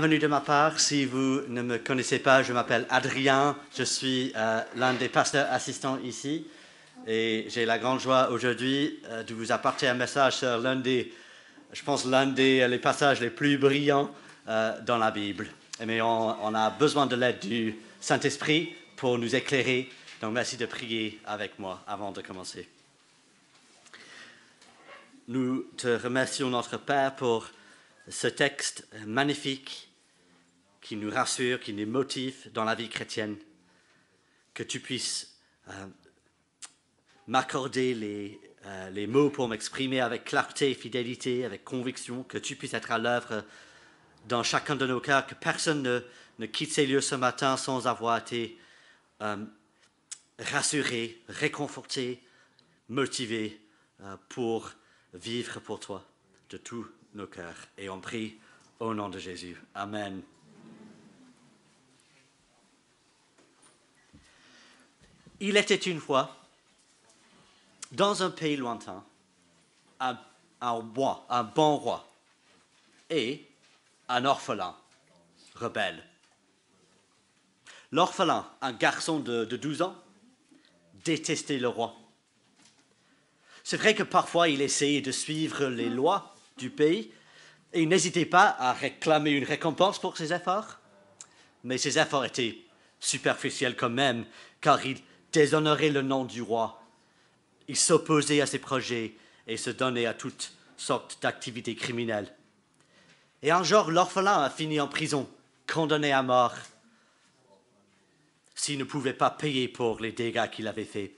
Bienvenue de ma part. Si vous ne me connaissez pas, je m'appelle Adrien. Je suis l'un des pasteurs assistants ici. Et j'ai la grande joie aujourd'hui de vous apporter un message sur l'un des les passages les plus brillants dans la Bible. Mais on a besoin de l'aide du Saint-Esprit pour nous éclairer. Donc merci de prier avec moi avant de commencer. Nous te remercions, notre Père, pour ce texte magnifique qui nous rassure, qui nous motive dans la vie chrétienne. Que tu puisses m'accorder les mots pour m'exprimer avec clarté, fidélité, avec conviction, que tu puisses être à l'œuvre dans chacun de nos cœurs, que personne ne quitte ces lieux ce matin sans avoir été rassuré, réconforté, motivé pour vivre pour toi de tous nos cœurs. Et on prie au nom de Jésus. Amen. Il était une fois, dans un pays lointain, un bon roi et un orphelin rebelle. L'orphelin, un garçon de 12 ans, détestait le roi. C'est vrai que parfois il essayait de suivre les lois du pays et il n'hésitait pas à réclamer une récompense pour ses efforts. Mais ses efforts étaient superficiels quand même, car il déshonorait le nom du roi. Il s'opposait à ses projets et se donnait à toutes sortes d'activités criminelles. Et un jour, l'orphelin a fini en prison, condamné à mort, s'il ne pouvait pas payer pour les dégâts qu'il avait faits.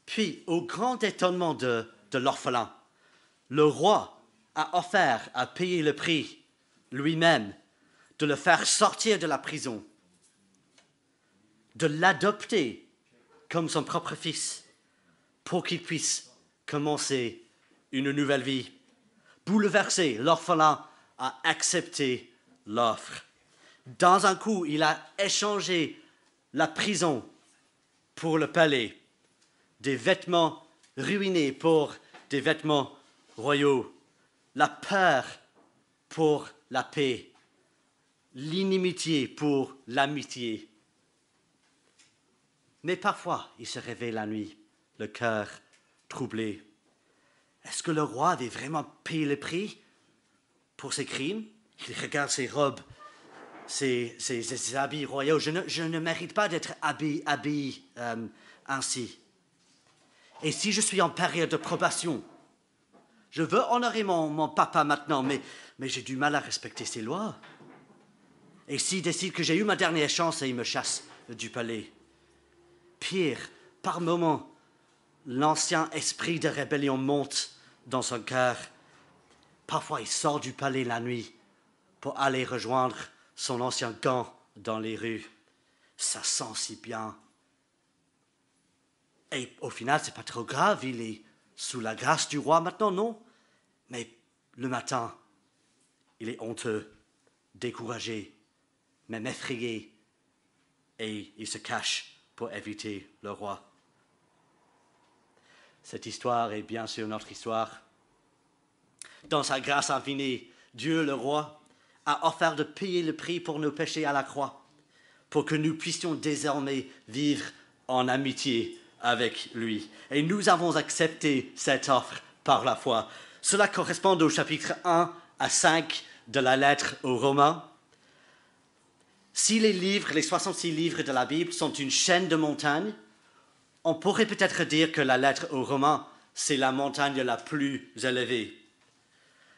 Puis, au grand étonnement de l'orphelin, le roi a offert à payer le prix lui-même, de le faire sortir de la prison, de l'adopter comme son propre fils, pour qu'il puisse commencer une nouvelle vie. Bouleversé, l'orphelin a accepté l'offre. Dans un coup, il a échangé la prison pour le palais, des vêtements ruinés pour des vêtements royaux, la peur pour la paix, l'inimitié pour l'amitié. Mais parfois, il se réveille la nuit, le cœur troublé. Est-ce que le roi avait vraiment payé le prix pour ses crimes? Il regarde ses robes, ses habits royaux. Je ne mérite pas d'être habillé ainsi. Et si je suis en période de probation, je veux honorer mon papa maintenant, mais j'ai du mal à respecter ses lois. Et s'il décide que j'ai eu ma dernière chance et il me chasse du palais. Pire, par moments, l'ancien esprit de rébellion monte dans son cœur. Parfois, il sort du palais la nuit pour aller rejoindre son ancien camp dans les rues. Ça sent si bien. Et au final, c'est pas trop grave, il est sous la grâce du roi maintenant, non? Mais le matin, il est honteux, découragé, même effrayé, et il se cache pour éviter le roi. Cette histoire est bien sûr notre histoire. Dans sa grâce infinie, Dieu, le roi, a offert de payer le prix pour nos péchés à la croix, pour que nous puissions désormais vivre en amitié avec lui. Et nous avons accepté cette offre par la foi. Cela correspond au chapitre 1 à 5 de la lettre aux Romains. Si les 66 livres de la Bible sont une chaîne de montagnes, on pourrait peut-être dire que la lettre aux Romains, c'est la montagne la plus élevée.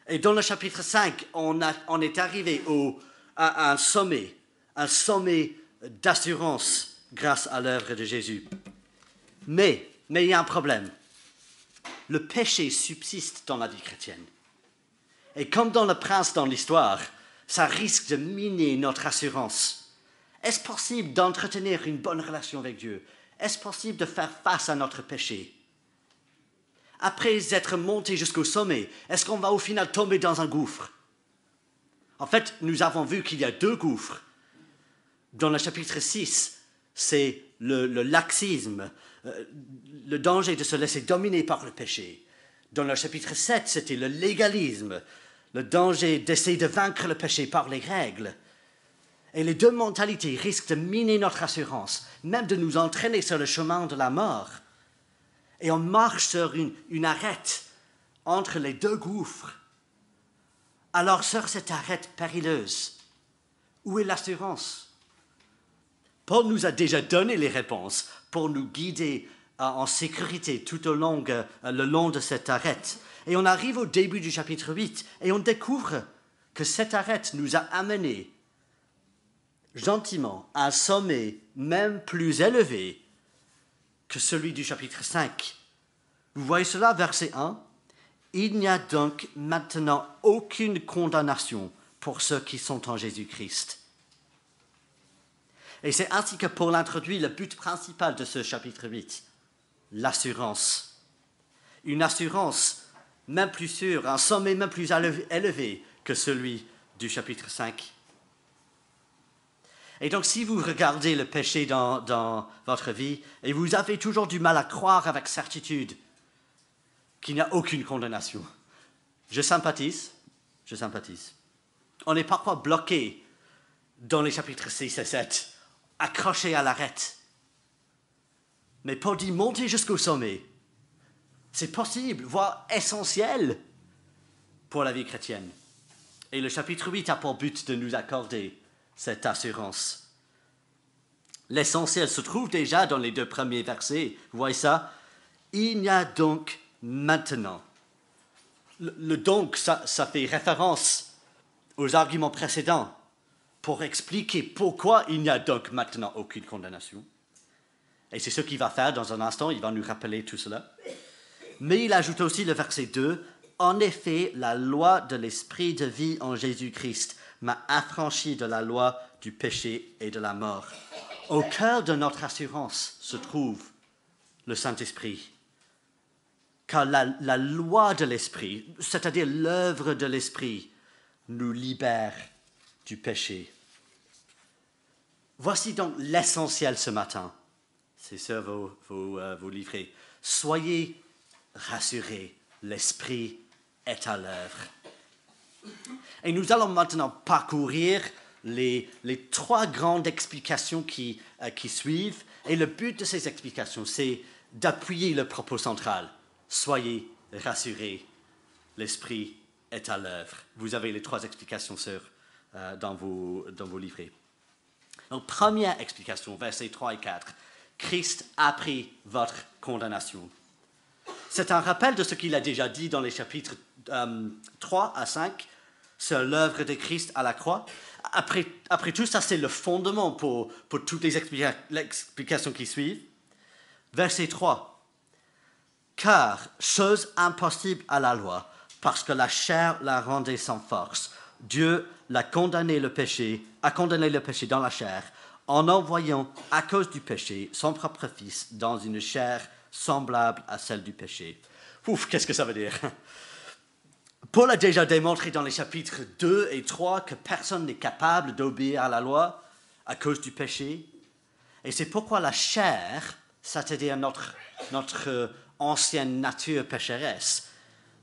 Et dans le chapitre 5, on est arrivé à un sommet d'assurance grâce à l'œuvre de Jésus. Mais il y a un problème. Le péché subsiste dans la vie chrétienne. Et comme dans le prince dans l'histoire, ça risque de miner notre assurance. Est-ce possible d'entretenir une bonne relation avec Dieu? Est-ce possible de faire face à notre péché? Après être monté jusqu'au sommet, est-ce qu'on va au final tomber dans un gouffre? En fait, nous avons vu qu'il y a 2 gouffres. Dans le chapitre 6, c'est le laxisme, le danger de se laisser dominer par le péché. Dans le chapitre 7, c'était le légalisme, le danger d'essayer de vaincre le péché par les règles. Et les deux mentalités risquent de miner notre assurance, même de nous entraîner sur le chemin de la mort. Et on marche sur une arête entre les deux gouffres. Alors, sur cette arête périleuse, où est l'assurance? Paul nous a déjà donné les réponses pour nous guider en sécurité tout le long de cette arête. Et on arrive au début du chapitre 8 et on découvre que cette arête nous a amenés gentiment à un sommet même plus élevé que celui du chapitre 5. Vous voyez cela, verset 1. Il n'y a donc maintenant aucune condamnation pour ceux qui sont en Jésus-Christ. Et c'est ainsi que Paul introduit le but principal de ce chapitre 8, l'assurance. Une assurance même plus sûre, un sommet même plus élevé que celui du chapitre 5. Et donc, si vous regardez le péché dans votre vie, et vous avez toujours du mal à croire avec certitude qu'il n'y a aucune condamnation, je sympathise. On est parfois bloqué dans les chapitres 6 et 7, accroché à l'arête. Mais Paul dit, montez jusqu'au sommet. C'est possible, voire essentiel pour la vie chrétienne. Et le chapitre 8 a pour but de nous accorder cette assurance. L'essentiel se trouve déjà dans les deux premiers versets. Vous voyez ça? Il n'y a donc maintenant. Le donc, ça fait référence aux arguments précédents pour expliquer pourquoi il n'y a donc maintenant aucune condamnation. Et c'est ce qu'il va faire dans un instant, il va nous rappeler tout cela. Mais il ajoute aussi le verset 2, « En effet, la loi de l'esprit de vie en Jésus-Christ m'a affranchi de la loi du péché et de la mort. » Au cœur de notre assurance se trouve le Saint-Esprit. Car la loi de l'esprit, c'est-à-dire l'œuvre de l'esprit, nous libère du péché. Voici donc l'essentiel ce matin. C'est sur vos livrets. Soyez rassurés, l'esprit est à l'œuvre. Et nous allons maintenant parcourir les trois grandes explications qui suivent. Et le but de ces explications, c'est d'appuyer le propos central. Soyez rassurés, l'esprit est à l'œuvre. Vous avez les trois explications dans vos livrets. Donc, première explication, versets 3 et 4. Christ a pris votre condamnation. C'est un rappel de ce qu'il a déjà dit dans les chapitres 3 à 5 sur l'œuvre de Christ à la croix. Après tout, ça c'est le fondement pour toutes les explications qui suivent. Verset 3. Car, chose impossible à la loi, parce que la chair la rendait sans force, Dieu a condamné le péché dans la chair, en envoyant, à cause du péché, son propre Fils dans une chair semblable à celle du péché. Ouf, qu'est-ce que ça veut dire? Paul a déjà démontré dans les chapitres 2 et 3 que personne n'est capable d'obéir à la loi à cause du péché. Et c'est pourquoi la chair, c'est-à-dire notre ancienne nature pécheresse,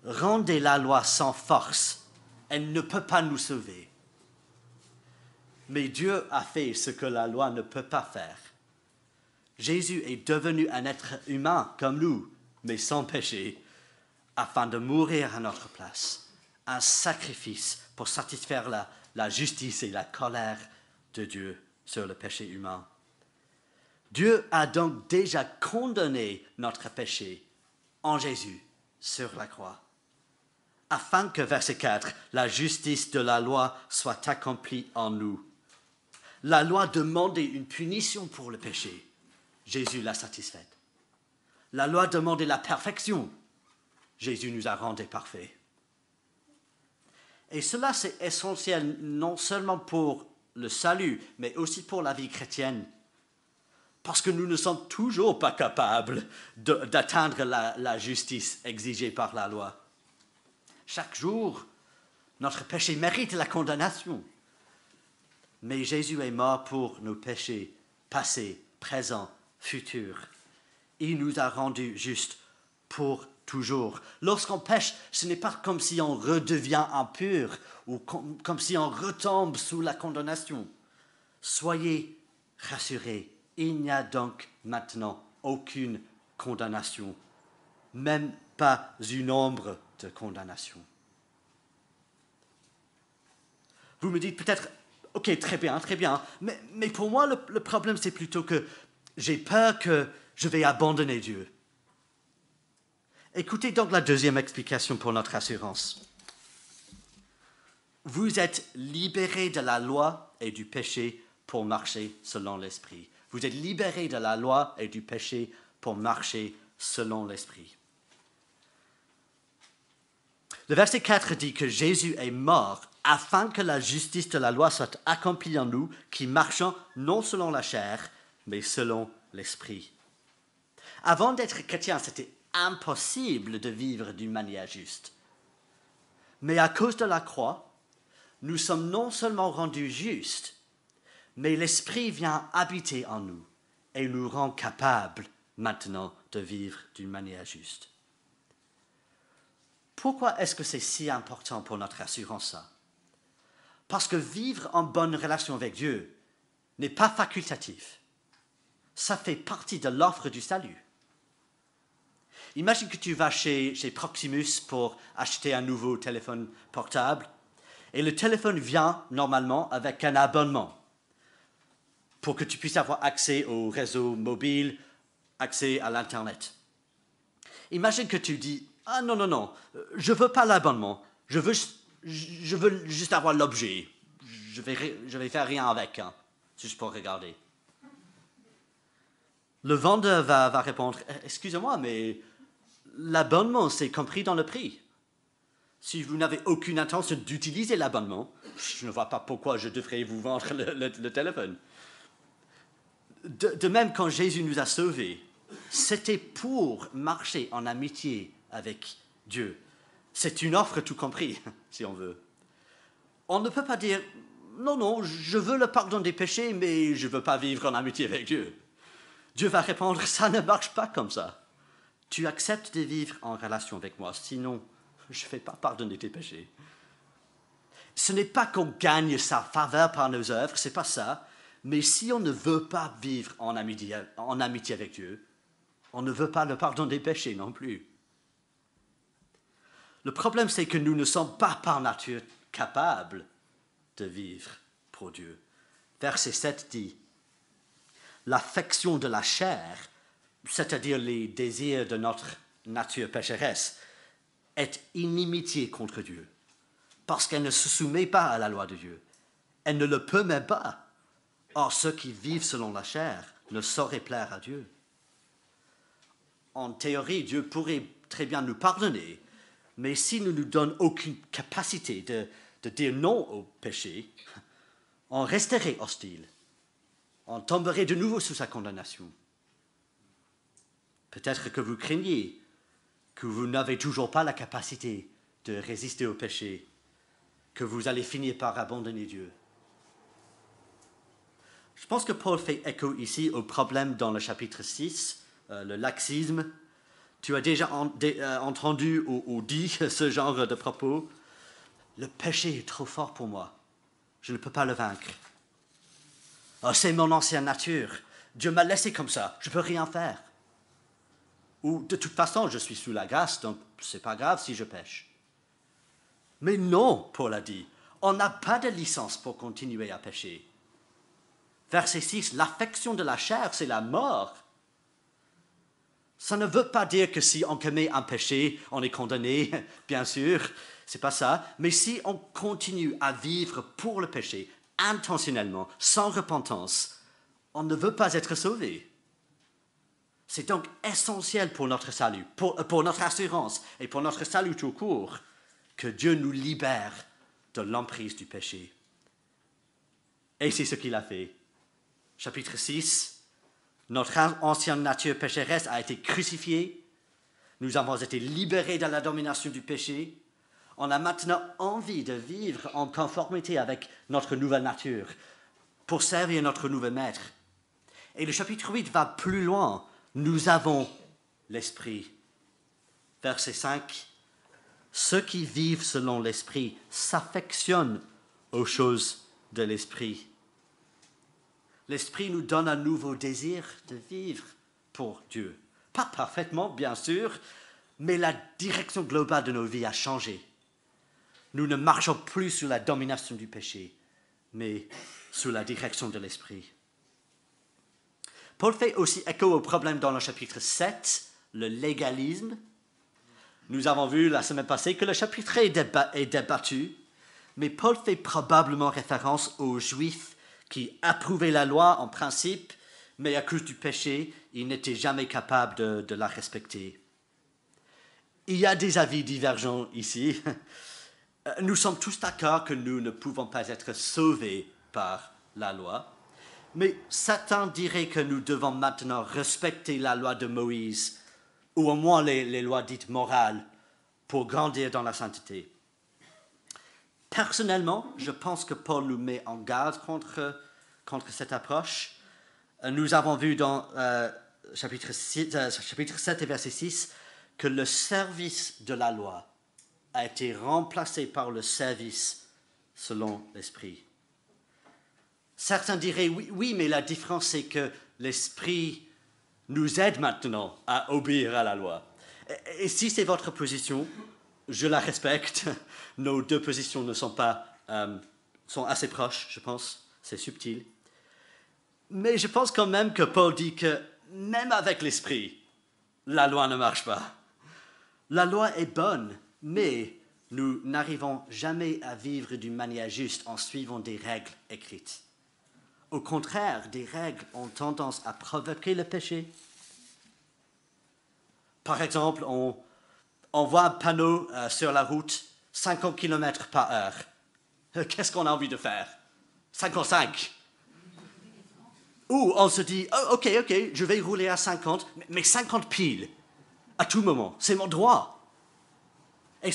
rendait la loi sans force. Elle ne peut pas nous sauver. Mais Dieu a fait ce que la loi ne peut pas faire. Jésus est devenu un être humain comme nous, mais sans péché, afin de mourir à notre place. Un sacrifice pour satisfaire la justice et la colère de Dieu sur le péché humain. Dieu a donc déjà condamné notre péché en Jésus sur la croix, afin que, verset 4, la justice de la loi soit accomplie en nous. La loi demandait une punition pour le péché. Jésus l'a satisfaite. La loi demandait la perfection. Jésus nous a rendus parfaits. Et cela, c'est essentiel non seulement pour le salut, mais aussi pour la vie chrétienne. Parce que nous ne sommes toujours pas capables d'atteindre la justice exigée par la loi. Chaque jour, notre péché mérite la condamnation. Mais Jésus est mort pour nos péchés passés, présents, futurs. Il nous a rendus justes pour toujours. Lorsqu'on pêche, ce n'est pas comme si on redevient impur ou comme si on retombe sous la condamnation. Soyez rassurés, il n'y a donc maintenant aucune condamnation, même pas une ombre de condamnation. Vous me dites peut-être, ok, très bien, mais pour moi, le problème, c'est plutôt que j'ai peur que je vais abandonner Dieu. Écoutez donc la deuxième explication pour notre assurance. Vous êtes libérés de la loi et du péché pour marcher selon l'Esprit. Vous êtes libérés de la loi et du péché pour marcher selon l'Esprit. Le verset 4 dit que Jésus est mort afin que la justice de la loi soit accomplie en nous, qui marchons non selon la chair, mais selon l'Esprit. Avant d'être chrétien, c'était impossible de vivre d'une manière juste. Mais à cause de la croix, nous sommes non seulement rendus justes, mais l'Esprit vient habiter en nous et nous rend capables maintenant de vivre d'une manière juste. Pourquoi est-ce que c'est si important pour notre assurance ça? Parce que vivre en bonne relation avec Dieu n'est pas facultatif. Ça fait partie de l'offre du salut. Imagine que tu vas chez Proximus pour acheter un nouveau téléphone portable et le téléphone vient normalement avec un abonnement pour que tu puisses avoir accès au réseau mobile, accès à l'Internet. Imagine que tu dis « Ah non, je ne veux pas l'abonnement, je veux juste avoir l'objet, je vais faire rien avec, hein, juste pour regarder. » Le vendeur va répondre « Excusez-moi, mais l'abonnement, c'est compris dans le prix. Si vous n'avez aucune intention d'utiliser l'abonnement, je ne vois pas pourquoi je devrais vous vendre le téléphone. » De même, quand Jésus nous a sauvés, c'était pour marcher en amitié avec Dieu. C'est une offre tout compris, si on veut. On ne peut pas dire « Non, je veux le pardon des péchés, mais je ne veux pas vivre en amitié avec Dieu. » Dieu va répondre « Ça ne marche pas comme ça. Tu acceptes de vivre en relation avec moi, sinon je ne vais pas pardonner tes péchés. » Ce n'est pas qu'on gagne sa faveur par nos œuvres, c'est pas ça. Mais si on ne veut pas vivre en amitié avec Dieu, on ne veut pas le pardon des péchés non plus. Le problème, c'est que nous ne sommes pas par nature capables de vivre pour Dieu. Verset 7 dit « L'affection de la chair, c'est-à-dire les désirs de notre nature pécheresse, est inimitié contre Dieu, parce qu'elle ne se soumet pas à la loi de Dieu. Elle ne le peut même pas. Or, ceux qui vivent selon la chair ne sauraient plaire à Dieu. » En théorie, Dieu pourrait très bien nous pardonner, mais s'il ne nous donne aucune capacité de dire non au péché, on resterait hostile. On tomberait de nouveau sous sa condamnation. Peut-être que vous craignez que vous n'avez toujours pas la capacité de résister au péché, que vous allez finir par abandonner Dieu. Je pense que Paul fait écho ici au problème dans le chapitre 6, le laxisme. Tu as déjà entendu ou dit ce genre de propos. Le péché est trop fort pour moi. Je ne peux pas le vaincre. Oh, c'est mon ancienne nature. Dieu m'a laissé comme ça. Je ne peux rien faire. Ou de toute façon, je suis sous la grâce, donc ce n'est pas grave si je pêche. Mais non, Paul a dit, on n'a pas de licence pour continuer à pécher. Verset 6, l'affection de la chair, c'est la mort. Ça ne veut pas dire que si on commet un péché, on est condamné, bien sûr, c'est pas ça. Mais si on continue à vivre pour le péché, intentionnellement, sans repentance, on ne veut pas être sauvé. C'est donc essentiel pour notre salut, pour notre assurance et pour notre salut tout court, que Dieu nous libère de l'emprise du péché. Et c'est ce qu'il a fait. Chapitre 6. Notre ancienne nature pécheresse a été crucifiée. Nous avons été libérés de la domination du péché. On a maintenant envie de vivre en conformité avec notre nouvelle nature pour servir notre nouveau maître. Et le chapitre 8 va plus loin. Nous avons l'Esprit. verset 5. Ceux qui vivent selon l'Esprit s'affectionnent aux choses de l'Esprit. L'Esprit nous donne un nouveau désir de vivre pour Dieu. Pas parfaitement, bien sûr, mais la direction globale de nos vies a changé. Nous ne marchons plus sous la domination du péché, mais sous la direction de l'Esprit. Paul fait aussi écho au problème dans le chapitre 7, le légalisme. Nous avons vu la semaine passée que le chapitre est débattu, mais Paul fait probablement référence aux Juifs qui approuvaient la loi en principe, mais à cause du péché, ils n'étaient jamais capables de la respecter. Il y a des avis divergents ici. Nous sommes tous d'accord que nous ne pouvons pas être sauvés par la loi, mais certains diraient que nous devons maintenant respecter la loi de Moïse, ou au moins les lois dites morales, pour grandir dans la sainteté. Personnellement, je pense que Paul nous met en garde contre cette approche. Nous avons vu dans chapitre 7 et verset 6 que le service de la loi a été remplacé par le service selon l'Esprit. Certains diraient oui, mais la différence c'est que l'Esprit nous aide maintenant à obéir à la loi. Et si c'est votre position, je la respecte. Nos deux positions ne sont pas sont assez proches, je pense. C'est subtil. Mais je pense quand même que Paul dit que même avec l'Esprit, la loi ne marche pas. La loi est bonne, mais nous n'arrivons jamais à vivre d'une manière juste en suivant des règles écrites. Au contraire, des règles ont tendance à provoquer le péché. Par exemple, on voit un panneau sur la route, 50 km par heure. Qu'est-ce qu'on a envie de faire? 55. Ou on se dit, oh, ok, je vais rouler à 50, mais 50 piles, à tout moment, c'est mon droit. Et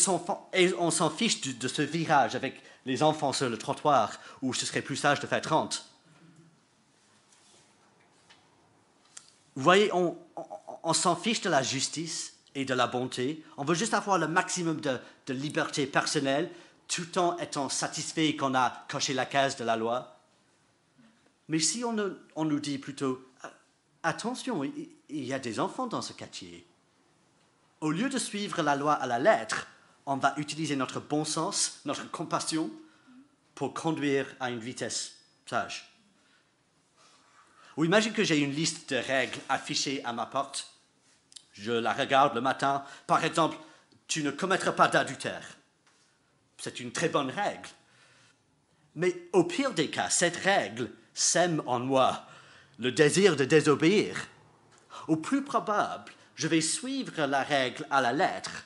on s'en fiche de ce virage avec les enfants sur le trottoir, où ce serait plus sage de faire 30. Vous voyez, on s'en fiche de la justice et de la bonté. On veut juste avoir le maximum de liberté personnelle, tout en étant satisfait qu'on a coché la case de la loi. Mais si on nous dit plutôt, attention, il y a des enfants dans ce quartier. Au lieu de suivre la loi à la lettre, on va utiliser notre bon sens, notre compassion, pour conduire à une vitesse sage. Ou imagine que j'ai une liste de règles affichée à ma porte. Je la regarde le matin. Par exemple, tu ne commettras pas d'adultère. C'est une très bonne règle. Mais au pire des cas, cette règle sème en moi le désir de désobéir. Au plus probable, je vais suivre la règle à la lettre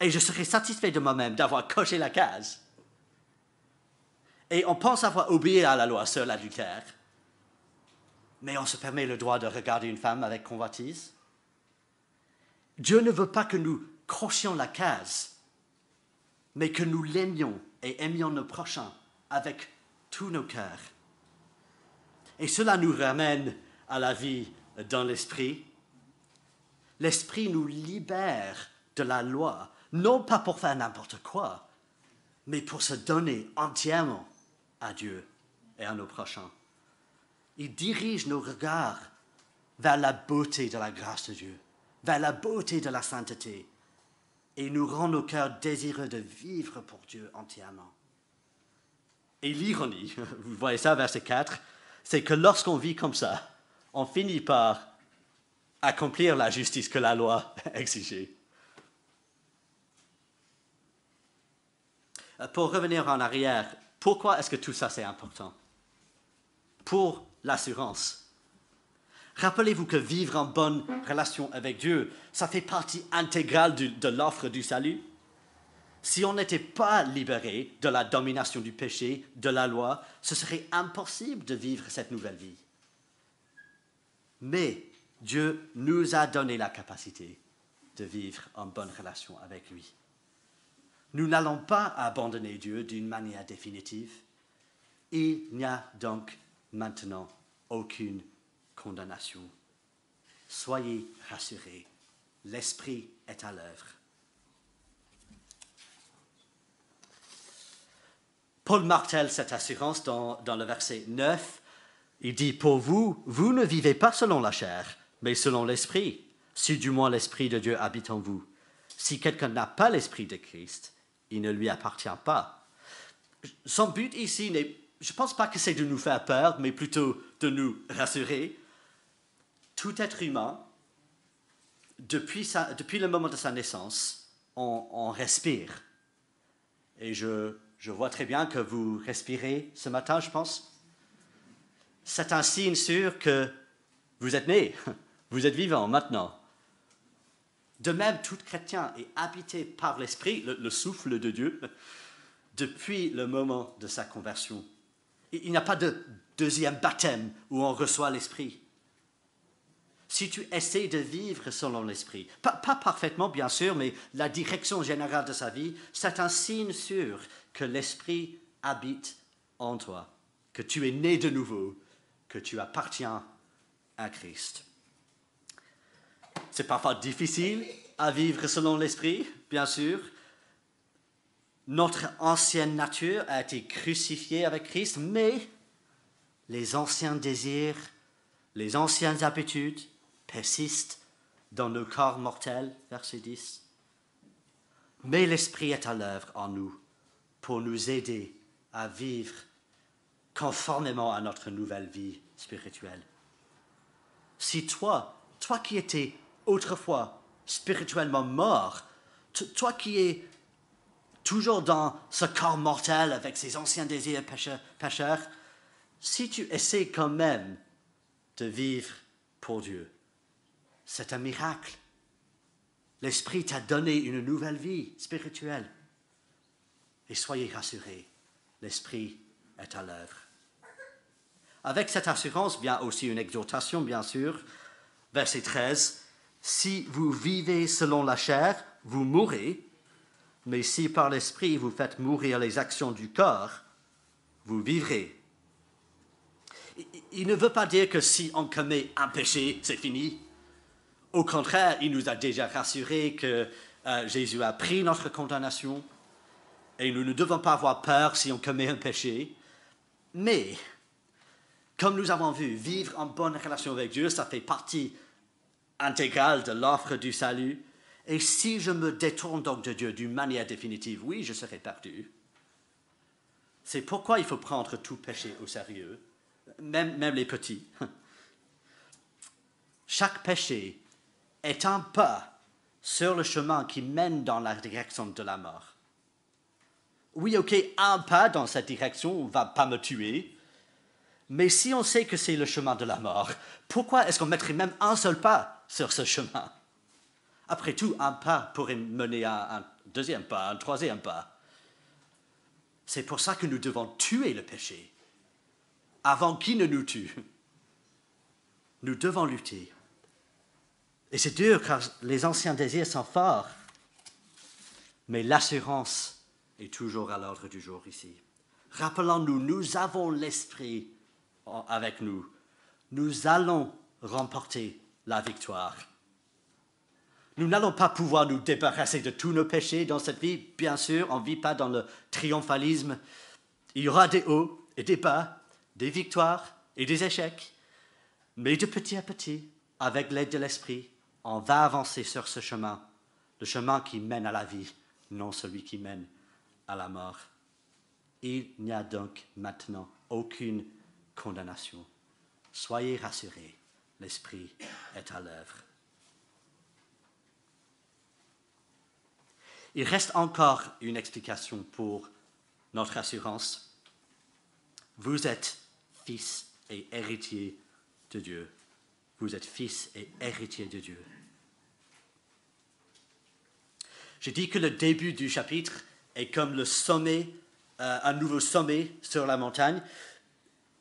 et je serai satisfait de moi-même d'avoir coché la case. Et on pense avoir obéi à la loi sur l'adultère, mais on se permet le droit de regarder une femme avec convoitise. Dieu ne veut pas que nous cochions la case, mais que nous l'aimions et aimions nos prochains avec tous nos cœurs. Et cela nous ramène à la vie dans l'Esprit. L'Esprit nous libère de la loi, non pas pour faire n'importe quoi, mais pour se donner entièrement à Dieu et à nos prochains. Il dirige nos regards vers la beauté de la grâce de Dieu, vers la beauté de la sainteté, et nous rend nos cœurs désireux de vivre pour Dieu entièrement. Et l'ironie, vous voyez ça, verset 4, c'est que lorsqu'on vit comme ça, on finit par accomplir la justice que la loi exigeait. Pour revenir en arrière, pourquoi est-ce que tout ça c'est important? Pour l'assurance. Rappelez-vous que vivre en bonne relation avec Dieu, ça fait partie intégrale de l'offre du salut. Si on n'était pas libéré de la domination du péché, de la loi, ce serait impossible de vivre cette nouvelle vie. Mais Dieu nous a donné la capacité de vivre en bonne relation avec lui. Nous n'allons pas abandonner Dieu d'une manière définitive. Il n'y a donc maintenant aucune condamnation. Soyez rassurés, l'Esprit est à l'œuvre. Paul martèle cette assurance dans le verset 9. Il dit, pour vous, vous ne vivez pas selon la chair, mais selon l'Esprit, si du moins l'Esprit de Dieu habite en vous. Si quelqu'un n'a pas l'Esprit de Christ, il ne lui appartient pas. Son but ici je ne pense pas que c'est de nous faire peur, mais plutôt de nous rassurer. Tout être humain, depuis le moment de sa naissance, on respire. Et je vois très bien que vous respirez ce matin, je pense. C'est un signe sûr que vous êtes né, vous êtes vivant maintenant. De même, tout chrétien est habité par l'Esprit, le souffle de Dieu, depuis le moment de sa conversion. Il n'y a pas de deuxième baptême où on reçoit l'Esprit. Si tu essaies de vivre selon l'Esprit, pas parfaitement bien sûr, mais la direction générale de sa vie, c'est un signe sûr que l'Esprit habite en toi, que tu es né de nouveau, que tu appartiens à Christ. C'est parfois difficile à vivre selon l'Esprit, bien sûr. Notre ancienne nature a été crucifiée avec Christ, mais les anciens désirs, les anciennes habitudes persistent dans nos corps mortels, verset 10. Mais l'Esprit est à l'œuvre en nous pour nous aider à vivre conformément à notre nouvelle vie spirituelle. Si toi qui étais autrefois spirituellement mort, toi qui es toujours dans ce corps mortel avec ses anciens désirs pécheurs, si tu essaies quand même de vivre pour Dieu, c'est un miracle. L'Esprit t'a donné une nouvelle vie spirituelle. Et soyez rassurés, l'Esprit est à l'œuvre. Avec cette assurance vient aussi une exhortation, bien sûr. Verset 13, « Si vous vivez selon la chair, vous mourrez, mais si par l'Esprit vous faites mourir les actions du corps, vous vivrez. » Il ne veut pas dire que si on commet un péché, c'est fini. Au contraire, il nous a déjà rassuré que Jésus a pris notre condamnation et nous ne devons pas avoir peur si on commet un péché. Mais, comme nous avons vu, vivre en bonne relation avec Dieu, ça fait partie intégrale de l'offre du salut. Et si je me détourne donc de Dieu d'une manière définitive, oui, je serai perdu. C'est pourquoi il faut prendre tout péché au sérieux, même les petits. Chaque péché est un pas sur le chemin qui mène dans la direction de la mort. Oui, ok, un pas dans cette direction ne va pas me tuer, mais si on sait que c'est le chemin de la mort, pourquoi est-ce qu'on mettrait même un seul pas sur ce chemin? Après tout, un pas pourrait mener à un deuxième pas, un troisième pas. C'est pour ça que nous devons tuer le péché avant qu'il ne nous tue. Nous devons lutter. Et c'est dur car les anciens désirs sont forts, mais l'assurance est toujours à l'ordre du jour ici. Rappelons-nous, nous avons l'Esprit avec nous. Nous allons remporter la victoire. Nous n'allons pas pouvoir nous débarrasser de tous nos péchés dans cette vie, bien sûr, on ne vit pas dans le triomphalisme. Il y aura des hauts et des bas, des victoires et des échecs. Mais de petit à petit, avec l'aide de l'Esprit, on va avancer sur ce chemin, le chemin qui mène à la vie, non celui qui mène à la mort. Il n'y a donc maintenant aucune condamnation. Soyez rassurés, l'Esprit est à l'œuvre. Il reste encore une explication pour notre assurance. Vous êtes fils et héritiers de Dieu. Vous êtes fils et héritiers de Dieu. Je dis que le début du chapitre est comme le sommet, un nouveau sommet sur la montagne.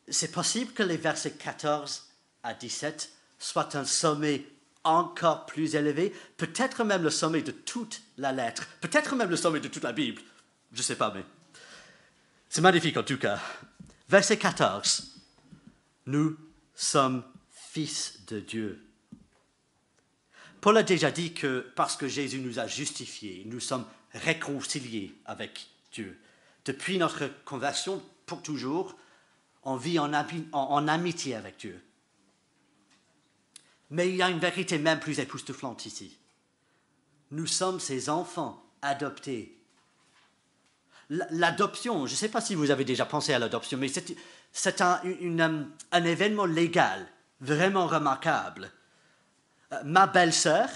C'est possible que les versets 14 à 17 soient un sommet encore plus élevé, peut-être même le sommet de toute la lettre, peut-être même le sommet de toute la Bible. Je ne sais pas, mais c'est magnifique en tout cas. Verset 14. Nous sommes fils de Dieu. Paul a déjà dit que parce que Jésus nous a justifiés, nous sommes réconciliés avec Dieu. Depuis notre conversion, pour toujours, on vit en amitié avec Dieu. Mais il y a une vérité même plus époustouflante ici. Nous sommes ses enfants adoptés. L'adoption, je ne sais pas si vous avez déjà pensé à l'adoption, mais c'est un événement légal vraiment remarquable. Ma belle-sœur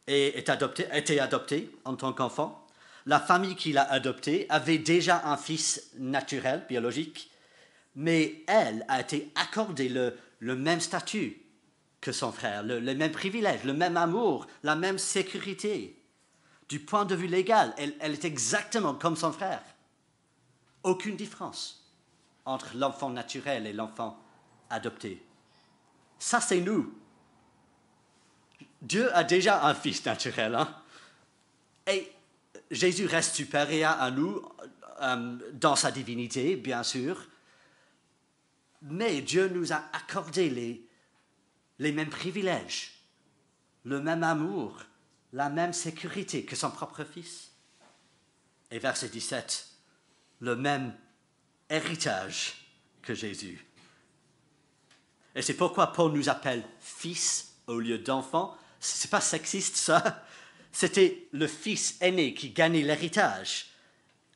était adoptée en tant qu'enfant. La famille qui l'a adoptée avait déjà un fils naturel, biologique, mais elle a été accordée le même statut que son frère, le même privilège, le même amour, la même sécurité. Du point de vue légal, elle est exactement comme son frère. Aucune différence entre l'enfant naturel et l'enfant adopté. Ça, c'est nous. Dieu a déjà un fils naturel, hein? Et Jésus reste supérieur à nous dans sa divinité, bien sûr, mais Dieu nous a accordé les mêmes privilèges, le même amour, la même sécurité que son propre fils. Et verset 17, le même héritage que Jésus. Et c'est pourquoi Paul nous appelle fils au lieu d'enfant. C'est pas sexiste, ça. C'était le fils aîné qui gagnait l'héritage.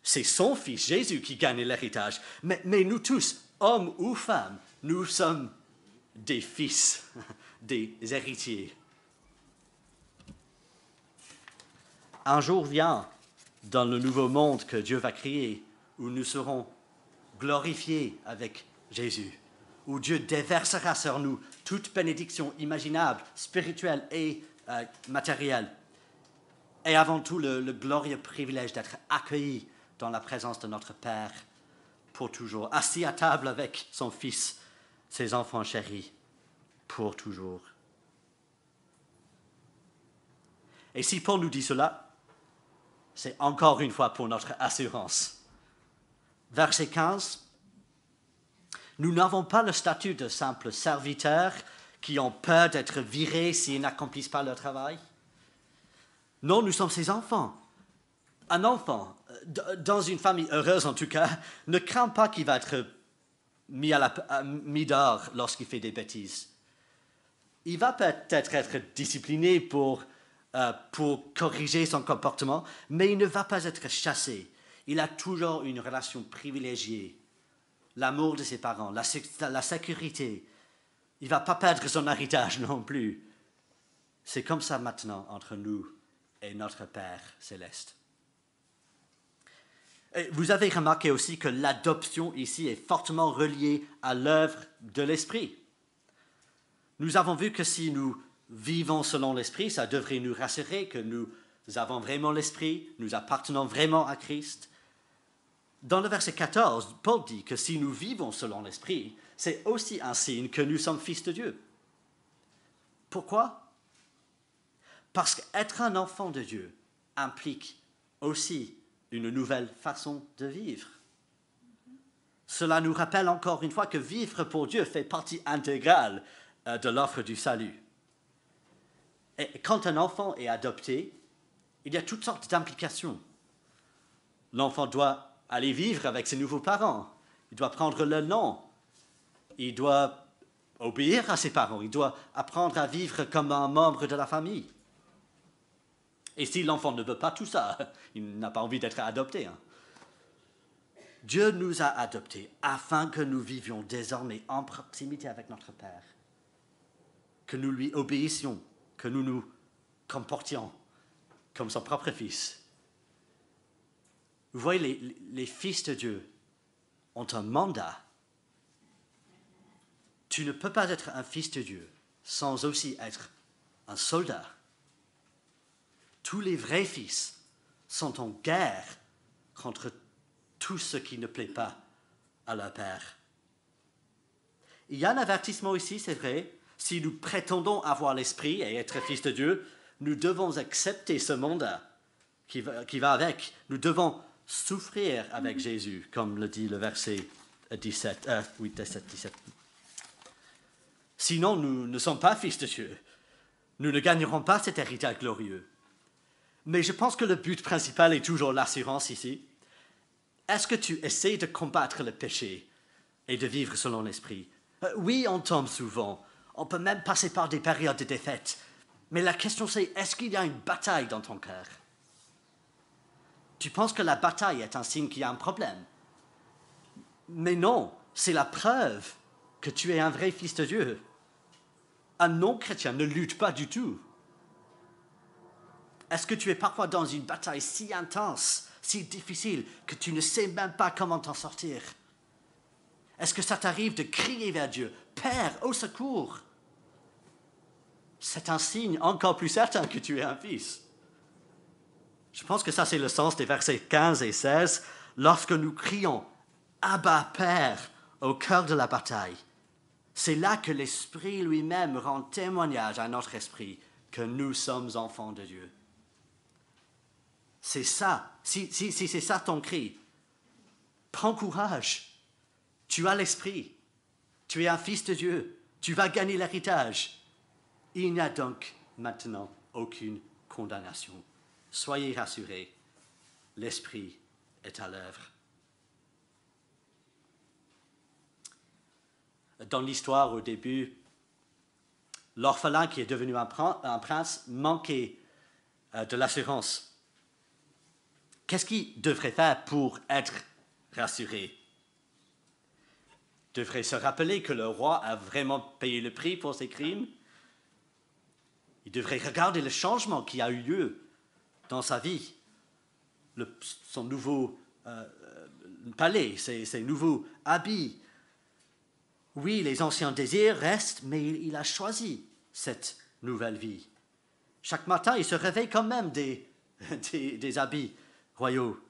C'est son fils, Jésus, qui gagnait l'héritage. Mais nous tous, hommes ou femmes, nous sommes des fils, des héritiers. Un jour vient dans le nouveau monde que Dieu va créer, où nous serons glorifiés avec Jésus, où Dieu déversera sur nous toute bénédiction imaginable, spirituelle et matérielle. Et avant tout, le glorieux privilège d'être accueillis dans la présence de notre Père pour toujours, assis à table avec son Fils, ses enfants chéris, pour toujours. Et si Paul nous dit cela, c'est encore une fois pour notre assurance. Verset 15, nous n'avons pas le statut de simples serviteurs qui ont peur d'être virés s'ils n'accomplissent pas leur travail. Non, nous sommes ses enfants. Un enfant, dans une famille heureuse en tout cas, ne craint pas qu'il va être mis dehors lorsqu'il fait des bêtises. Il va peut-être être discipliné pour corriger son comportement, mais il ne va pas être chassé. Il a toujours une relation privilégiée, l'amour de ses parents, la sécurité. Il ne va pas perdre son héritage non plus. C'est comme ça maintenant entre nous et notre Père céleste. Et vous avez remarqué aussi que l'adoption ici est fortement reliée à l'œuvre de l'Esprit. Nous avons vu que si nous vivons selon l'Esprit, ça devrait nous rassurer que nous avons vraiment l'Esprit, nous appartenons vraiment à Christ. Dans le verset 14, Paul dit que si nous vivons selon l'Esprit, c'est aussi un signe que nous sommes fils de Dieu. Pourquoi ? Parce qu'être un enfant de Dieu implique aussi une nouvelle façon de vivre. Cela nous rappelle encore une fois que vivre pour Dieu fait partie intégrale de l'offre du salut. Et quand un enfant est adopté, il y a toutes sortes d'implications. L'enfant doit aller vivre avec ses nouveaux parents. Il doit prendre leur nom. Il doit obéir à ses parents. Il doit apprendre à vivre comme un membre de la famille. Et si l'enfant ne veut pas tout ça, il n'a pas envie d'être adopté. Dieu nous a adoptés afin que nous vivions désormais en proximité avec notre Père, que nous lui obéissions, que nous nous comportions comme son propre Fils. Vous voyez, les fils de Dieu ont un mandat. Tu ne peux pas être un fils de Dieu sans aussi être un soldat. Tous les vrais fils sont en guerre contre tout ce qui ne plaît pas à leur Père. Il y a un avertissement ici, c'est vrai. Si nous prétendons avoir l'Esprit et être fils de Dieu, nous devons accepter ce mandat qui va avec. Nous devons souffrir avec Jésus, comme le dit le verset 17. Sinon, nous ne sommes pas fils de Dieu. nous ne gagnerons pas cet héritage glorieux. Mais je pense que le but principal est toujours l'assurance ici. Est-ce que tu essaies de combattre le péché et de vivre selon l'esprit? Oui, on tombe souvent. On peut même passer par des périodes de défaite. Mais la question c'est, est-ce qu'il y a une bataille dans ton cœur? Tu penses que la bataille est un signe qu'il y a un problème? Mais non, c'est la preuve que tu es un vrai fils de Dieu. Un non-chrétien ne lutte pas du tout. Est-ce que tu es parfois dans une bataille si intense, si difficile, que tu ne sais même pas comment t'en sortir? Est-ce que ça t'arrive de crier vers Dieu, « Père, au secours !» C'est un signe encore plus certain que tu es un fils. Je pense que ça, c'est le sens des versets 15 et 16, lorsque nous crions « Abba, Père !» au cœur de la bataille. C'est là que l'Esprit lui-même rend témoignage à notre esprit que nous sommes enfants de Dieu. C'est ça, si c'est ça ton cri, prends courage. Tu as l'Esprit, tu es un fils de Dieu, tu vas gagner l'héritage. Il n'y a donc maintenant aucune condamnation. Soyez rassurés, l'Esprit est à l'œuvre. Dans l'histoire, au début, l'orphelin qui est devenu un prince manquait de l'assurance. Qu'est-ce qu'il devrait faire pour être rassuré? Il devrait se rappeler que le roi a vraiment payé le prix pour ses crimes. Il devrait regarder le changement qui a eu lieu dans sa vie. Son nouveau palais, ses nouveaux habits. Oui, les anciens désirs restent, mais il a choisi cette nouvelle vie. Chaque matin, il se réveille quand même des habits royaux.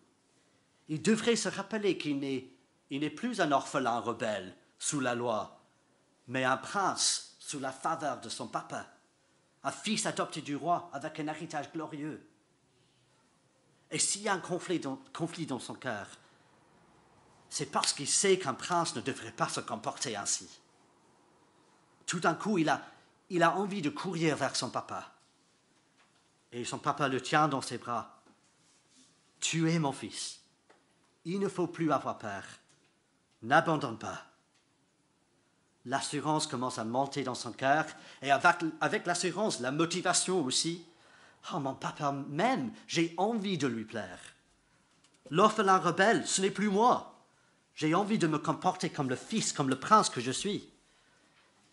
Il devrait se rappeler qu'il n'est plus un orphelin rebelle sous la loi, mais un prince sous la faveur de son papa, un fils adopté du roi avec un héritage glorieux. Et s'il y a un conflit dans son cœur, c'est parce qu'il sait qu'un prince ne devrait pas se comporter ainsi. Tout d'un coup, il a envie de courir vers son papa. Et son papa le tient dans ses bras. « Tu es mon fils. Il ne faut plus avoir peur. N'abandonne pas. » L'assurance commence à monter dans son cœur, et avec l'assurance, la motivation aussi. « Oh, mon papa m'aime, j'ai envie de lui plaire. L'orphelin rebelle, ce n'est plus moi. J'ai envie de me comporter comme le fils, comme le prince que je suis.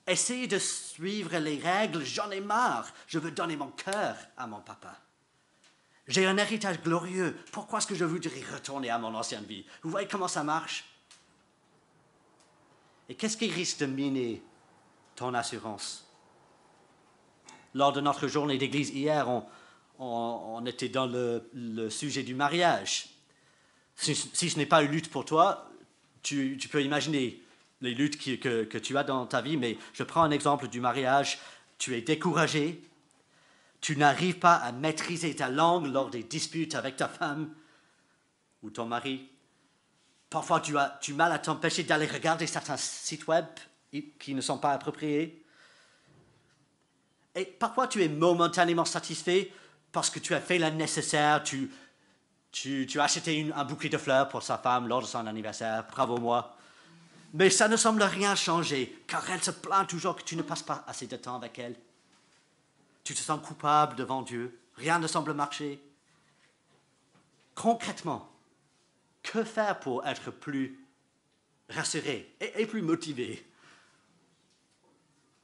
Essayez de suivre les règles, j'en ai marre. Je veux donner mon cœur à mon papa. J'ai un héritage glorieux. Pourquoi est-ce que je voudrais retourner à mon ancienne vie? Vous voyez comment ça marche? Et qu'est-ce qui risque de miner ton assurance? Lors de notre journée d'église hier, on était dans le sujet du mariage. Si ce n'est pas une lutte pour toi, tu peux imaginer les luttes que tu as dans ta vie, mais je prends un exemple du mariage. Tu es découragé, tu n'arrives pas à maîtriser ta langue lors des disputes avec ta femme ou ton mari. Parfois, tu as du mal à t'empêcher d'aller regarder certains sites web qui ne sont pas appropriés. Et parfois, tu es momentanément satisfait parce que tu as fait le nécessaire, tu as acheté un bouquet de fleurs pour sa femme lors de son anniversaire, bravo moi. Mais ça ne semble rien changer, car elle se plaint toujours que tu ne passes pas assez de temps avec elle. Tu te sens coupable devant Dieu, rien ne semble marcher. Concrètement, que faire pour être plus rassuré et plus motivé?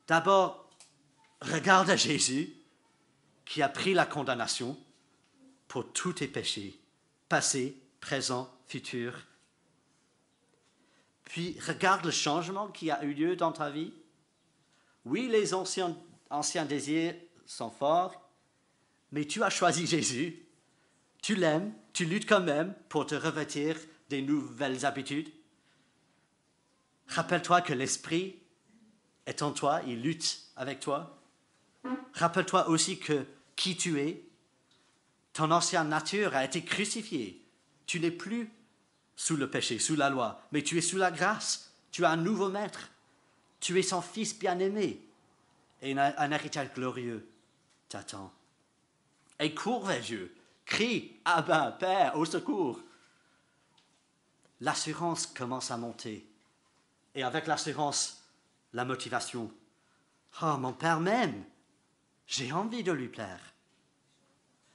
D'abord, regarde à Jésus qui a pris la condamnation pour tous tes péchés, passés, présents, futurs. Puis regarde le changement qui a eu lieu dans ta vie. Oui, les anciens désirs sont forts, mais tu as choisi Jésus. Tu l'aimes, tu luttes quand même pour te revêtir des nouvelles habitudes. Rappelle-toi que l'Esprit est en toi, il lutte avec toi. Rappelle-toi aussi que qui tu es, ton ancienne nature a été crucifiée. Tu n'es plus sous le péché, sous la loi, mais tu es sous la grâce. Tu as un nouveau maître. Tu es son fils bien-aimé et un héritage glorieux. t'attend. Et cours vers Dieu. Crie, Abba, Père, au secours. L'assurance commence à monter. Et avec l'assurance, la motivation. Oh, mon Père m'aime. J'ai envie de lui plaire.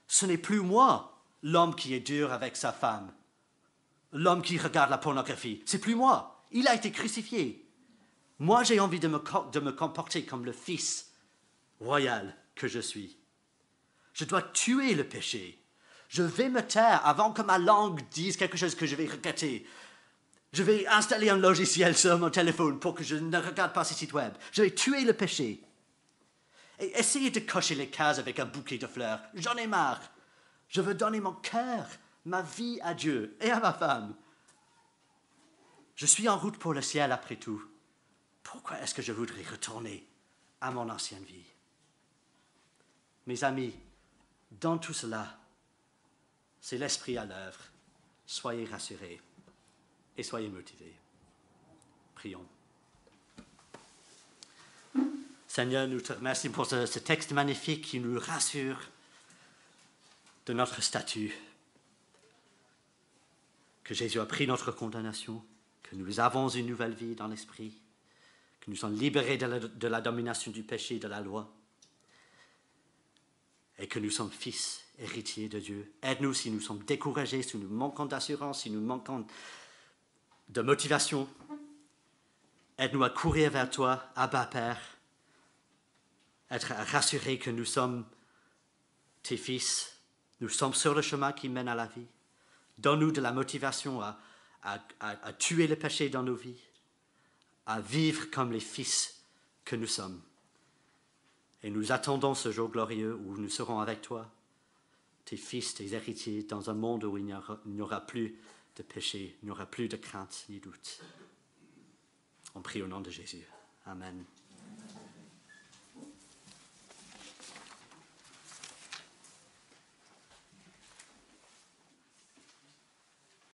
Ce n'est plus moi, l'homme qui est dur avec sa femme. L'homme qui regarde la pornographie. C'est plus moi. Il a été crucifié. Moi, j'ai envie de me comporter comme le fils royal que je suis. Je dois tuer le péché. Je vais me taire avant que ma langue dise quelque chose que je vais regretter. Je vais installer un logiciel sur mon téléphone pour que je ne regarde pas ces sites web. Je vais tuer le péché. Et essayer de cocher les cases avec un bouquet de fleurs. J'en ai marre. Je veux donner mon cœur, ma vie à Dieu et à ma femme. Je suis en route pour le ciel après tout. Pourquoi est-ce que je voudrais retourner à mon ancienne vie? Mes amis, dans tout cela, c'est l'Esprit à l'œuvre. Soyez rassurés et soyez motivés. Prions. Seigneur, nous te remercions pour ce texte magnifique qui nous rassure de notre statut, que Jésus a pris notre condamnation, que nous avons une nouvelle vie dans l'Esprit, que nous sommes libérés de la domination du péché et de la loi, et que nous sommes fils, héritiers de Dieu. Aide-nous si nous sommes découragés, si nous manquons d'assurance, si nous manquons de motivation. Aide-nous à courir vers toi, Abba Père, être rassurés que nous sommes tes fils, nous sommes sur le chemin qui mène à la vie. Donne-nous de la motivation à tuer le péché dans nos vies, à vivre comme les fils que nous sommes. Et nous attendons ce jour glorieux où nous serons avec toi, tes fils, tes héritiers, dans un monde où il n'y aura plus de péché, il n'y aura plus de crainte ni doute. On prie au nom de Jésus. Amen.